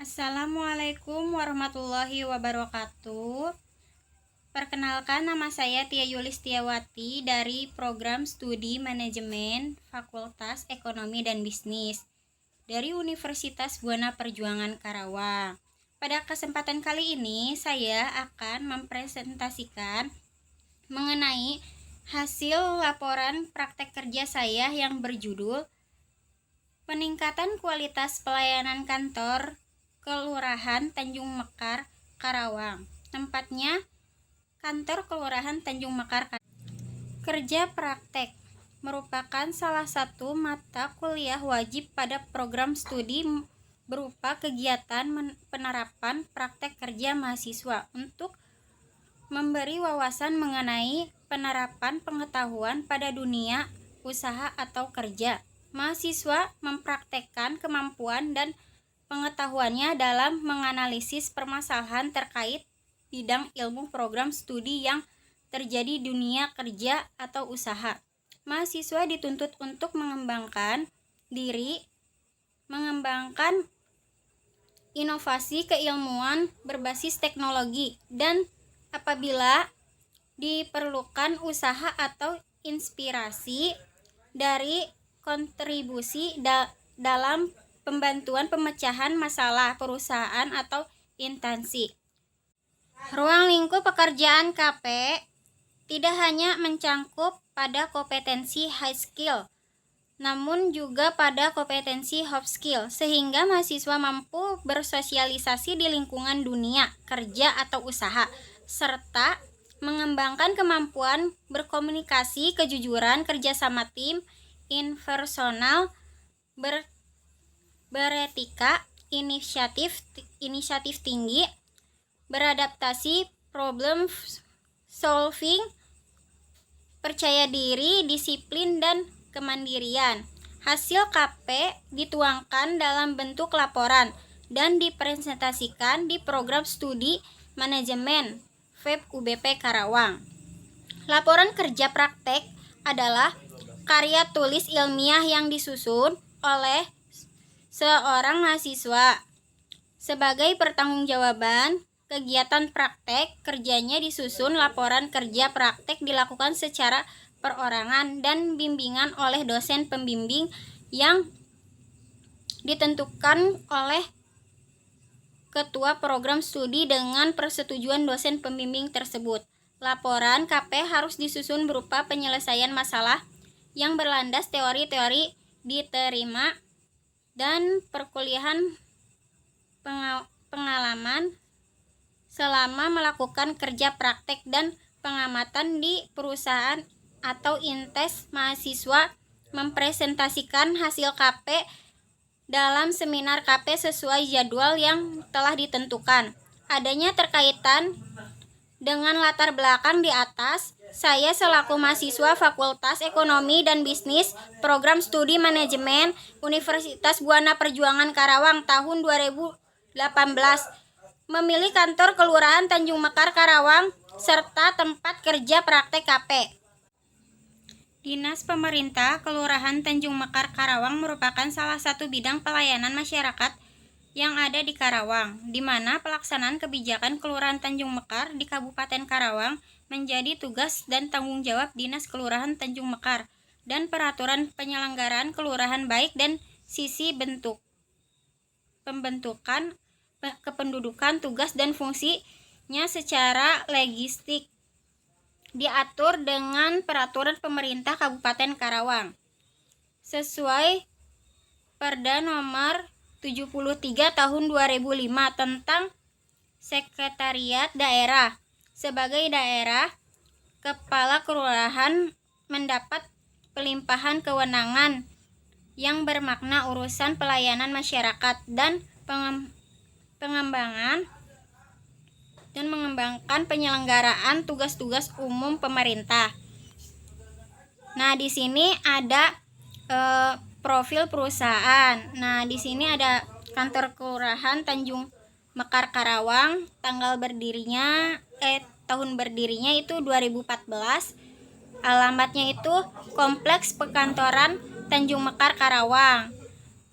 Assalamualaikum warahmatullahi wabarakatuh. Perkenalkan, nama saya Tia Yulistiawati dari Program Studi Manajemen Fakultas Ekonomi dan Bisnis dari Universitas Buana Perjuangan Karawang. Pada kesempatan kali ini saya akan mempresentasikan mengenai hasil laporan praktek kerja saya yang berjudul Peningkatan Kualitas Pelayanan Kantor Kelurahan Tanjung Mekar, Karawang. Tempatnya Kantor Kelurahan Tanjung Mekar. Kerja praktek merupakan salah satu mata kuliah wajib pada program studi berupa kegiatan penerapan praktek kerja mahasiswa untuk memberi wawasan mengenai penerapan pengetahuan pada dunia usaha atau kerja. Mahasiswa mempraktekkan kemampuan dan pengetahuannya dalam menganalisis permasalahan terkait bidang ilmu program studi yang terjadi di dunia kerja atau usaha. Mahasiswa dituntut untuk mengembangkan diri, mengembangkan inovasi keilmuan berbasis teknologi, dan apabila diperlukan usaha atau inspirasi dari kontribusi dalam pembantuan pemecahan masalah perusahaan atau instansi. Ruang lingkup pekerjaan KP tidak hanya mencangkup pada kompetensi high skill, namun juga pada kompetensi soft skill, sehingga mahasiswa mampu bersosialisasi di lingkungan dunia kerja atau usaha, serta mengembangkan kemampuan berkomunikasi, kejujuran, kerjasama tim, interpersonal, beretika, inisiatif tinggi, beradaptasi, problem solving, percaya diri, disiplin, dan kemandirian. Hasil KP dituangkan dalam bentuk laporan dan dipresentasikan di program studi manajemen FEB UBP Karawang. Laporan kerja praktek adalah karya tulis ilmiah yang disusun oleh seorang mahasiswa. Sebagai pertanggungjawaban kegiatan praktek kerjanya disusun, laporan kerja praktek dilakukan secara perorangan dan bimbingan oleh dosen pembimbing yang ditentukan oleh ketua program studi dengan persetujuan dosen pembimbing tersebut. Laporan KP harus disusun berupa penyelesaian masalah yang berlandas teori-teori diterima dan perkuliahan pengalaman selama melakukan kerja praktek dan pengamatan di perusahaan atau intes. Mahasiswa mempresentasikan hasil KP dalam seminar KP sesuai jadwal yang telah ditentukan. Adanya terkaitan dengan latar belakang di atas, saya selaku mahasiswa Fakultas Ekonomi dan Bisnis Program Studi Manajemen Universitas Buana Perjuangan Karawang tahun 2018 memilih kantor Kelurahan Tanjung Mekar Karawang serta tempat kerja praktek KP. Dinas Pemerintah Kelurahan Tanjung Mekar Karawang merupakan salah satu bidang pelayanan masyarakat yang ada di Karawang, di mana pelaksanaan kebijakan Kelurahan Tanjung Mekar di Kabupaten Karawang menjadi tugas dan tanggung jawab Dinas Kelurahan Tanjung Mekar, dan peraturan penyelenggaraan kelurahan baik dan sisi bentuk pembentukan kependudukan, tugas dan fungsinya secara logistik diatur dengan peraturan pemerintah Kabupaten Karawang sesuai Perda Nomor 73 Tahun 2005 tentang Sekretariat Daerah. Sebagai daerah, kepala kelurahan mendapat pelimpahan kewenangan yang bermakna urusan pelayanan masyarakat dan mengembangkan penyelenggaraan tugas-tugas umum pemerintah. Nah, di sini ada profil perusahaan. Nah, di sini ada kantor Kelurahan Tanjung Mekar Karawang, tahun berdirinya itu 2014. Alamatnya itu Kompleks Perkantoran Tanjung Mekar Karawang.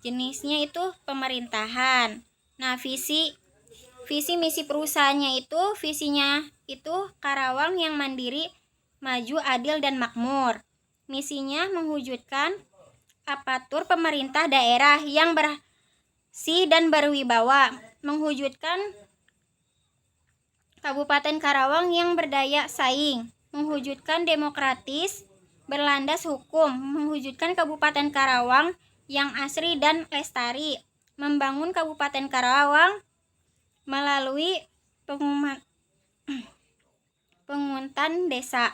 Jenisnya itu pemerintahan. Nah, visi misi perusahaannya visinya itu Karawang yang mandiri, maju, adil, dan makmur. Misinya mewujudkan aparatur pemerintah daerah yang bersih dan berwibawa, mewujudkan Kabupaten Karawang yang berdaya saing, mewujudkan demokratis, berlandas hukum, mewujudkan Kabupaten Karawang yang asri dan lestari, membangun Kabupaten Karawang melalui penguntan desa.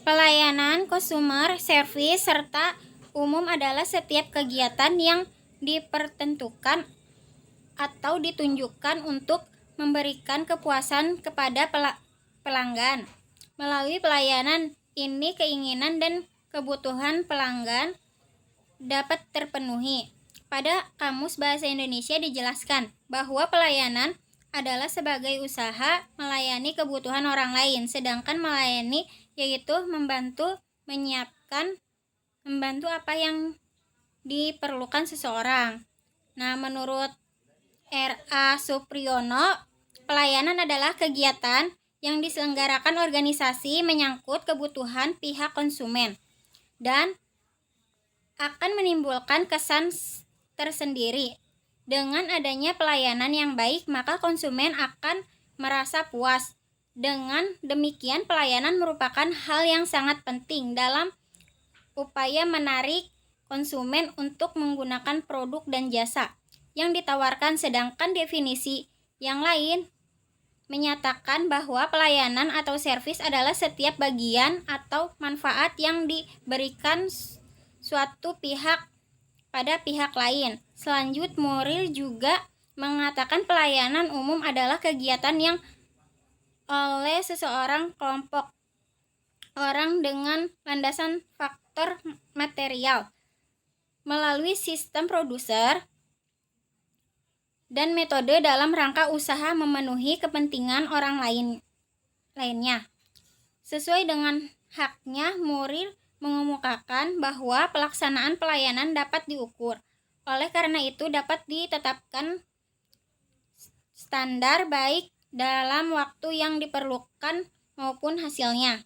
Pelayanan consumer service serta umum adalah setiap kegiatan yang dipertentukan atau ditunjukkan untuk memberikan kepuasan kepada pelanggan. Melalui pelayanan ini keinginan dan kebutuhan pelanggan dapat terpenuhi. Pada Kamus Bahasa Indonesia dijelaskan bahwa pelayanan adalah sebagai usaha melayani kebutuhan orang lain, sedangkan melayani yaitu membantu apa yang diperlukan seseorang. Nah, menurut R.A. Supriyono, pelayanan adalah kegiatan yang diselenggarakan organisasi menyangkut kebutuhan pihak konsumen dan akan menimbulkan kesan tersendiri. Dengan adanya pelayanan yang baik, maka konsumen akan merasa puas. Dengan demikian, pelayanan merupakan hal yang sangat penting dalam upaya menarik konsumen untuk menggunakan produk dan jasa yang ditawarkan, sedangkan definisi yang lain menyatakan bahwa pelayanan atau servis adalah setiap bagian atau manfaat yang diberikan suatu pihak pada pihak lain. Selanjut, Muril juga mengatakan pelayanan umum adalah kegiatan yang oleh seseorang kelompok orang dengan landasan faktor material melalui sistem produser dan metode dalam rangka usaha memenuhi kepentingan orang lainnya. Sesuai dengan haknya, Muril mengemukakan bahwa pelaksanaan pelayanan dapat diukur. Oleh karena itu dapat ditetapkan standar baik dalam waktu yang diperlukan maupun hasilnya.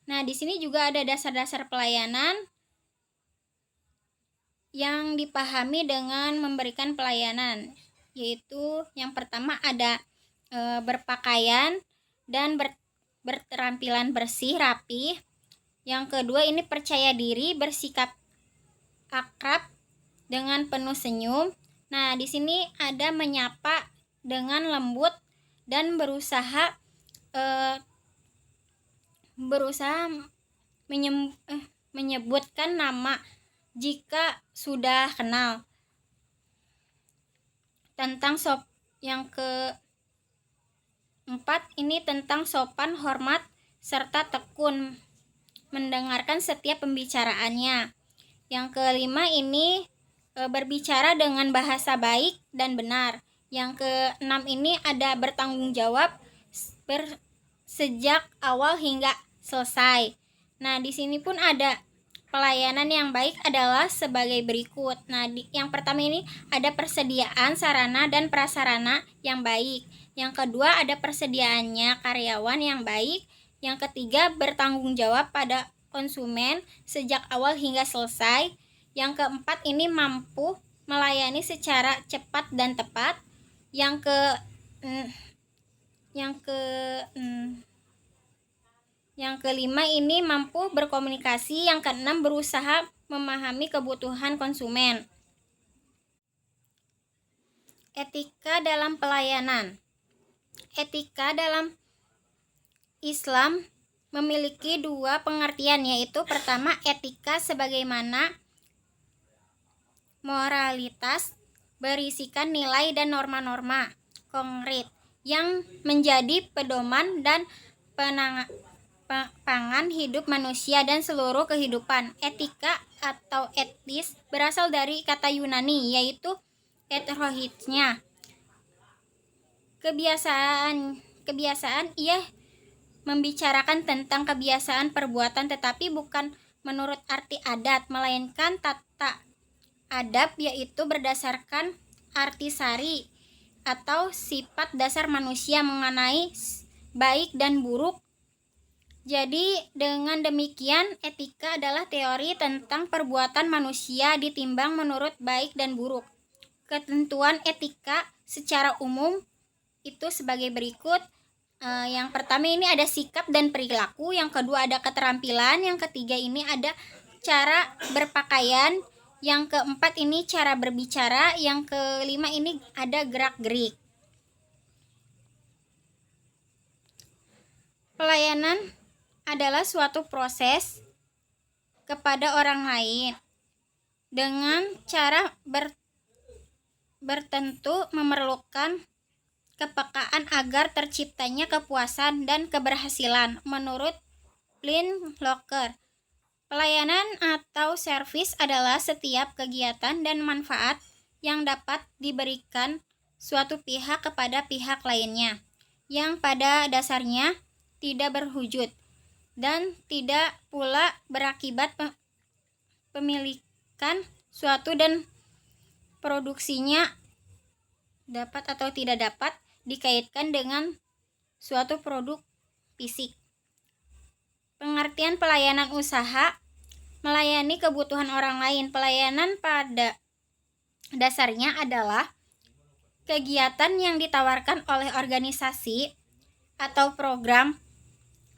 Nah, di sini juga ada dasar-dasar pelayanan yang dipahami dengan memberikan pelayanan, yaitu yang pertama ada berpakaian dan berpenampilan bersih, rapi. Yang kedua ini percaya diri, bersikap akrab dengan penuh senyum. Nah, di sini ada menyapa dengan lembut dan berusaha menyebutkan nama jika sudah kenal. Yang keempat ini tentang sopan, hormat, serta tekun mendengarkan setiap pembicaraannya. Yang kelima ini berbicara dengan bahasa baik dan benar. Yang keenam ini ada bertanggung jawab sejak awal hingga selesai. Nah, di sini pun ada pelayanan yang baik adalah sebagai berikut. Nah, yang pertama ini ada persediaan sarana dan prasarana yang baik. Yang kedua ada persediaannya karyawan yang baik. Yang ketiga bertanggung jawab pada konsumen sejak awal hingga selesai. Yang keempat ini mampu melayani secara cepat dan tepat. Yang kelima ini mampu berkomunikasi. Yang keenam berusaha memahami kebutuhan konsumen. Etika dalam pelayanan. Etika dalam Islam memiliki dua pengertian, yaitu pertama etika sebagaimana moralitas berisikan nilai dan norma-norma konkret yang menjadi pedoman dan pangan hidup manusia dan seluruh kehidupan. Etika atau etis berasal dari kata Yunani, yaitu ethrohitnya. Kebiasaan ia membicarakan tentang kebiasaan perbuatan, tetapi bukan menurut arti adat, melainkan tata adab, yaitu berdasarkan artisari atau sifat dasar manusia mengenai baik dan buruk. Jadi dengan demikian etika adalah teori tentang perbuatan manusia ditimbang menurut baik dan buruk. Ketentuan etika secara umum itu sebagai berikut. Yang pertama ini ada sikap dan perilaku, yang kedua ada keterampilan, yang ketiga ini ada cara berpakaian, yang keempat ini cara berbicara, yang kelima ini ada gerak-gerik. Pelayanan adalah suatu proses kepada orang lain dengan cara bertentu memerlukan kepekaan agar terciptanya kepuasan dan keberhasilan. Menurut Flynn Locker, pelayanan atau servis adalah setiap kegiatan dan manfaat yang dapat diberikan suatu pihak kepada pihak lainnya, yang pada dasarnya tidak berwujud dan tidak pula berakibat pemilikan suatu dan produksinya dapat atau tidak dapat dikaitkan dengan suatu produk fisik. Pengertian pelayanan usaha, melayani kebutuhan orang lain. Pelayanan pada dasarnya adalah kegiatan yang ditawarkan oleh organisasi atau program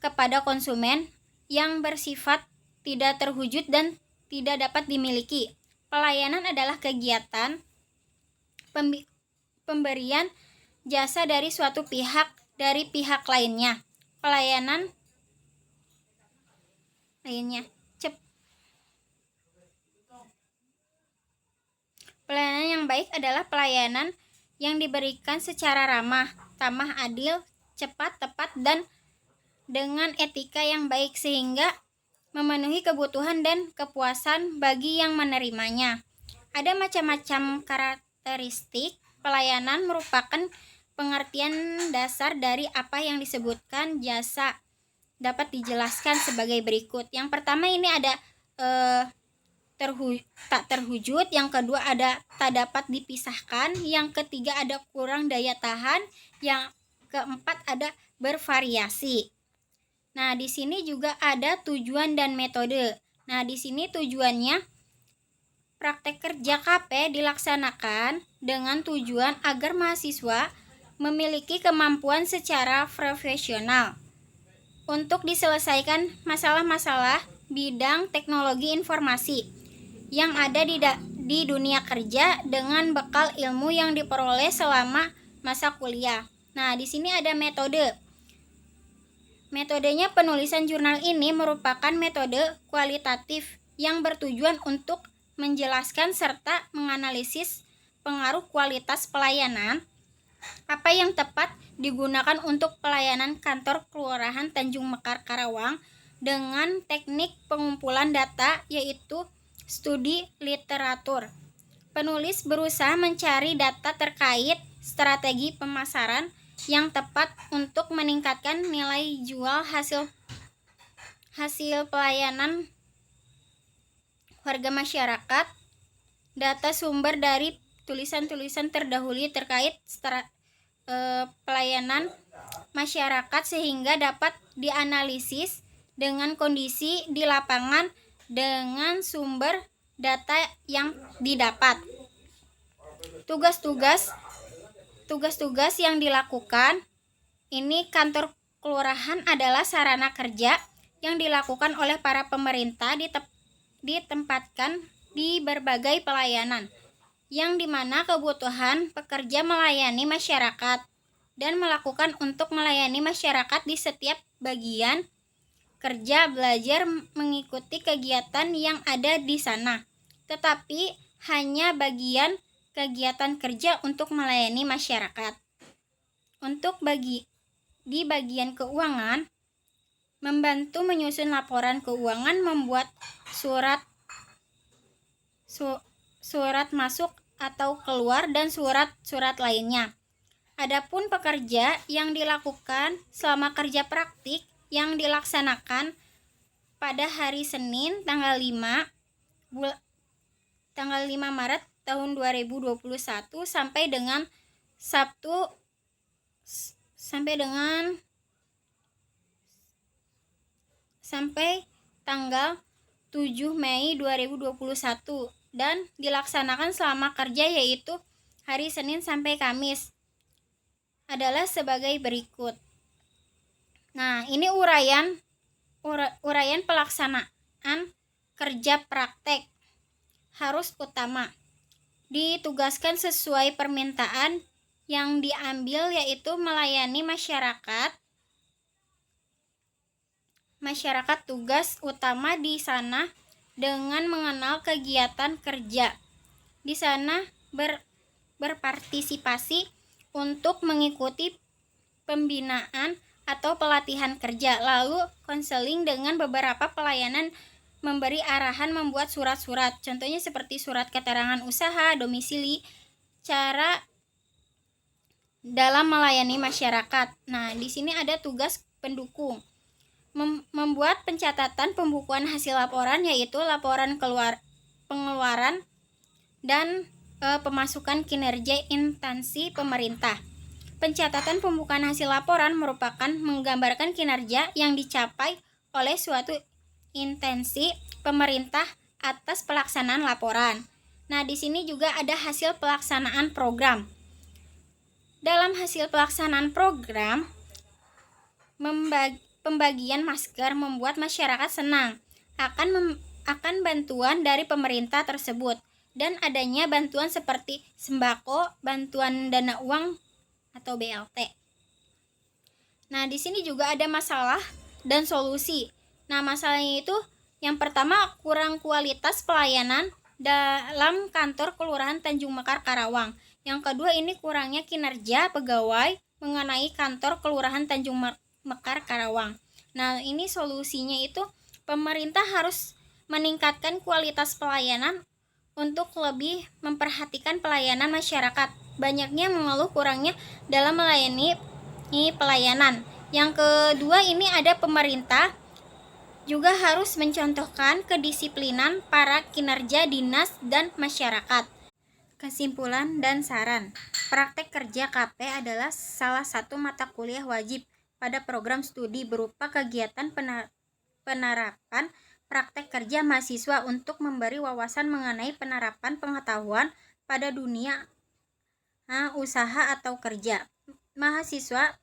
kepada konsumen yang bersifat tidak terwujud dan tidak dapat dimiliki. Pelayanan adalah kegiatan pemberian jasa dari suatu pihak dari pihak lainnya. Pelayanan yang baik adalah pelayanan yang diberikan secara ramah, tamah, adil, cepat, tepat, dan dengan etika yang baik sehingga memenuhi kebutuhan dan kepuasan bagi yang menerimanya. Ada macam-macam karakteristik pelayanan merupakan pengertian dasar dari apa yang disebutkan jasa. Dapat dijelaskan sebagai berikut. Yang pertama ini ada tak terwujud, yang kedua ada tak dapat dipisahkan, yang ketiga ada kurang daya tahan, yang keempat ada bervariasi. Nah, di sini juga ada tujuan dan metode. Nah, di sini tujuannya praktek kerja KP dilaksanakan dengan tujuan agar mahasiswa memiliki kemampuan secara profesional untuk diselesaikan masalah-masalah bidang teknologi informasi yang ada di dunia kerja dengan bekal ilmu yang diperoleh selama masa kuliah. Nah, di sini ada metode. Metodenya penulisan jurnal ini merupakan metode kualitatif yang bertujuan untuk menjelaskan serta menganalisis pengaruh kualitas pelayanan, apa yang tepat digunakan untuk pelayanan kantor Kelurahan Tanjung Mekar Karawang dengan teknik pengumpulan data yaitu studi literatur. Penulis berusaha mencari data terkait strategi pemasaran yang tepat untuk meningkatkan nilai jual hasil pelayanan warga masyarakat. Data sumber dari tulisan-tulisan terdahulu terkait pelayanan masyarakat sehingga dapat dianalisis dengan kondisi di lapangan dengan sumber data yang didapat. Tugas-tugas yang dilakukan ini kantor kelurahan adalah sarana kerja yang dilakukan oleh para pemerintah ditempatkan di berbagai pelayanan yang dimana kebutuhan pekerja melayani masyarakat dan melakukan untuk melayani masyarakat di setiap bagian kerja belajar mengikuti kegiatan yang ada di sana, tetapi hanya bagian kegiatan kerja untuk melayani masyarakat. Untuk di bagian keuangan, membantu menyusun laporan keuangan, membuat surat masuk atau keluar dan surat-surat lainnya. Adapun pekerja yang dilakukan selama kerja praktik yang dilaksanakan pada hari Senin tanggal 5 Maret tahun 2021 sampai dengan sampai tanggal 7 Mei 2021 dan dilaksanakan selama kerja, yaitu hari Senin sampai Kamis, adalah sebagai berikut. Nah, ini uraian pelaksanaan kerja praktek. Harus utama ditugaskan sesuai permintaan yang diambil, yaitu melayani masyarakat. Tugas utama di sana dengan mengenal kegiatan kerja di sana, berpartisipasi untuk mengikuti pembinaan atau pelatihan kerja, lalu konseling dengan beberapa pelayanan, memberi arahan membuat surat-surat, contohnya seperti surat keterangan usaha, domisili, cara dalam melayani masyarakat. Nah, di sini ada tugas pendukung. Membuat pencatatan pembukuan hasil laporan, yaitu laporan pengeluaran dan pemasukan kinerja instansi pemerintah. Pencatatan pembukuan hasil laporan merupakan menggambarkan kinerja yang dicapai oleh suatu instansi pemerintah atas pelaksanaan laporan. Nah, di sini juga ada hasil pelaksanaan program. Dalam hasil pelaksanaan program, pembagian masker membuat masyarakat senang akan bantuan dari pemerintah tersebut dan adanya bantuan seperti sembako, bantuan dana uang atau BLT. Nah, di sini juga ada masalah dan solusi. Nah, masalahnya itu yang pertama, kurang kualitas pelayanan dalam kantor Kelurahan Tanjung Mekar, Karawang. Yang kedua, ini kurangnya kinerja pegawai mengenai kantor Kelurahan Tanjung Mekar, Karawang. Nah, ini solusinya itu pemerintah harus meningkatkan kualitas pelayanan untuk lebih memperhatikan pelayanan masyarakat. Banyaknya mengeluh kurangnya dalam melayani pelayanan. Yang kedua, ini ada pemerintah juga harus mencontohkan kedisiplinan para kinerja dinas dan masyarakat. Kesimpulan dan saran. Praktek kerja KP adalah salah satu mata kuliah wajib pada program studi berupa kegiatan penerapan praktek kerja mahasiswa untuk memberi wawasan mengenai penerapan pengetahuan pada dunia usaha atau kerja. Mahasiswa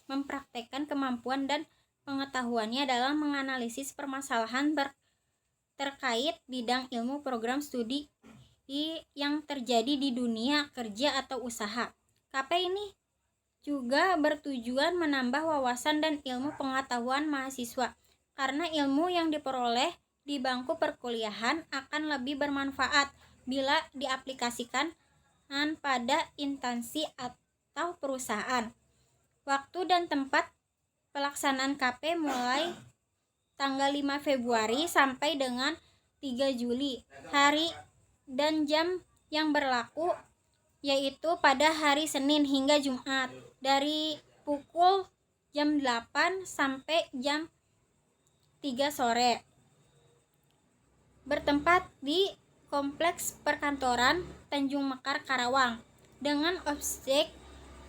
mempraktekkan kemampuan dan pengetahuannya dalam menganalisis permasalahan terkait bidang ilmu program studi yang terjadi di dunia kerja atau usaha. KP ini juga bertujuan menambah wawasan dan ilmu pengetahuan mahasiswa, karena ilmu yang diperoleh di bangku perkuliahan akan lebih bermanfaat bila diaplikasikan pada instansi atau perusahaan. Waktu dan tempat pelaksanaan KP mulai tanggal 5 Februari sampai dengan 3 Juli. Hari dan jam yang berlaku yaitu pada hari Senin hingga Jumat dari pukul jam 8 sampai jam 3 sore. Bertempat di Kompleks Perkantoran Tanjung Mekar, Karawang, dengan objek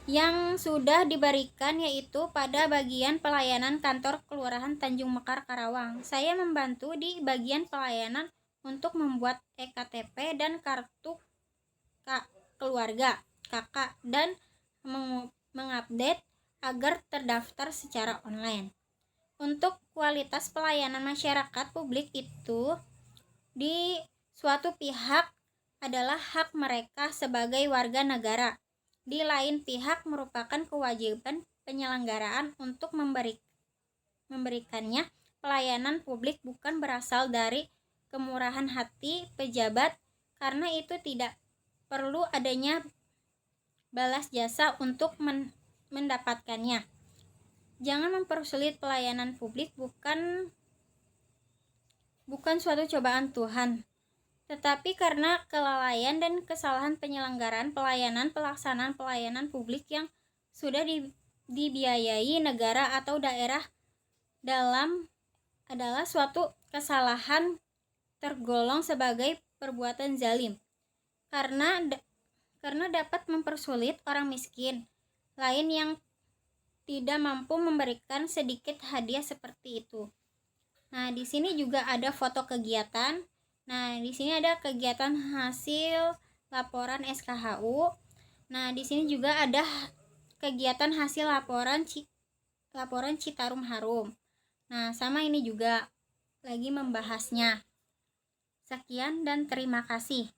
yang sudah diberikan, yaitu pada bagian pelayanan kantor Kelurahan Tanjung Mekar, Karawang. Saya membantu di bagian pelayanan untuk membuat EKTP dan kartu keluarga KK dan mengupdate agar terdaftar secara online. Untuk kualitas pelayanan masyarakat publik itu di suatu pihak adalah hak mereka sebagai warga negara. Di lain pihak merupakan kewajiban penyelenggaraan untuk memberikannya pelayanan publik, bukan berasal dari kemurahan hati pejabat, karena itu tidak perlu adanya balas jasa untuk mendapatkannya. Jangan mempersulit pelayanan publik, bukan suatu cobaan Tuhan, tetapi karena kelalaian dan kesalahan penyelenggaraan pelaksanaan pelayanan publik yang sudah dibiayai negara atau daerah adalah suatu kesalahan tergolong sebagai perbuatan zalim. karena dapat mempersulit orang miskin lain yang tidak mampu memberikan sedikit hadiah seperti itu. Nah, di sini juga ada foto kegiatan. Nah, di sini ada kegiatan hasil laporan SKHU. Nah, di sini juga ada kegiatan hasil laporan Citarum Harum. Nah, sama ini juga lagi membahasnya. Sekian dan terima kasih.